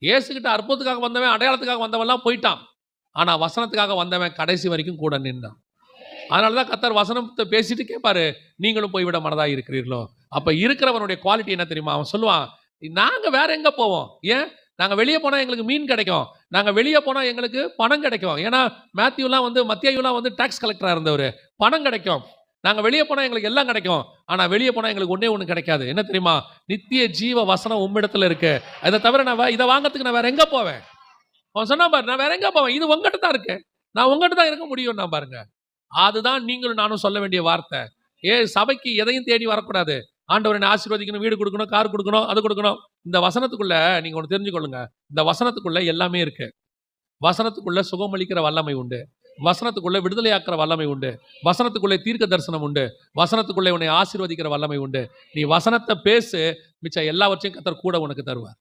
இயேசுகிட்ட அற்புதத்துக்காக வந்தவன், அடையாளத்துக்காக வந்தவன்லாம் போயிட்டான். ஆனா வசனத்துக்காக வந்தவன் கடைசி வரைக்கும் கூட நின்றான். அதனால தான் கர்த்தர் வசனத்தை பேசிட்டு கேட்பாரு, நீங்களும் போய்விட மனதா இருக்கிறீர்களோ? அப்ப இருக்கிறவனுடைய குவாலிட்டி என்ன தெரியுமா? அவன் சொல்லுவான், நாங்க வேற எங்க போவோம்? ஏன்? நாங்க வெளிய போனா எங்களுக்கு மீன் கிடைக்கும். நாங்க வெளிய போனா எங்களுக்கு பணம் கிடைக்கும். ஏன்னா மத்தேயுலாம் வந்து டாக்ஸ் கலெக்டரா இருந்தவரு. பணம் கிடைக்கும். நாங்க வெளிய போனா எங்களுக்கு எல்லாம் கிடைக்கும். ஆனா வெளிய போனா எங்களுக்கு ஒண்ணே ஒண்ணு கிடைக்காது. என்ன தெரியுமா? நித்திய ஜீவ வசனம் உம்மிடத்துல இருக்கு. இத தவிர இத வாங்கறதுக்கு நான் வேற எங்க போவேன்? அவன் சொன்னான் பாரு, நான் வேற எங்க போவேன்? இது உங்கிட்ட தான் இருக்கு. நான் உங்கிட்ட தான் இருக்க முடியும்னா பாருங்க. அதுதான் நீங்களும் நானும் சொல்ல வேண்டிய வார்த்தை. சபைக்கு எதையும் தேடி வரக்கூடாது. ஆண்டவர் என்னை ஆசீர்வதிக்கணும், வீடு கொடுக்கணும், கார் கொடுக்கணும், அது கொடுக்கணும். இந்த வசனத்துக்குள்ள நீங்க ஒன்று தெரிஞ்சுக்கொள்ளுங்க. இந்த வசனத்துக்குள்ள எல்லாமே இருக்கு. வசனத்துக்குள்ள சுகமளிக்கிற வல்லமை உண்டு. வசனத்துக்குள்ள விடுதலையாக்குற வல்லமை உண்டு. வசனத்துக்குள்ளே தீர்க்க தரிசனம் உண்டு. வசனத்துக்குள்ளே உன்னை ஆசீர்வதிக்கிற வல்லமை உண்டு. நீ வசனத்தை பேசு, மிச்ச எல்லாவற்றையும் கர்த்தர் கூட உனக்கு தருவார்.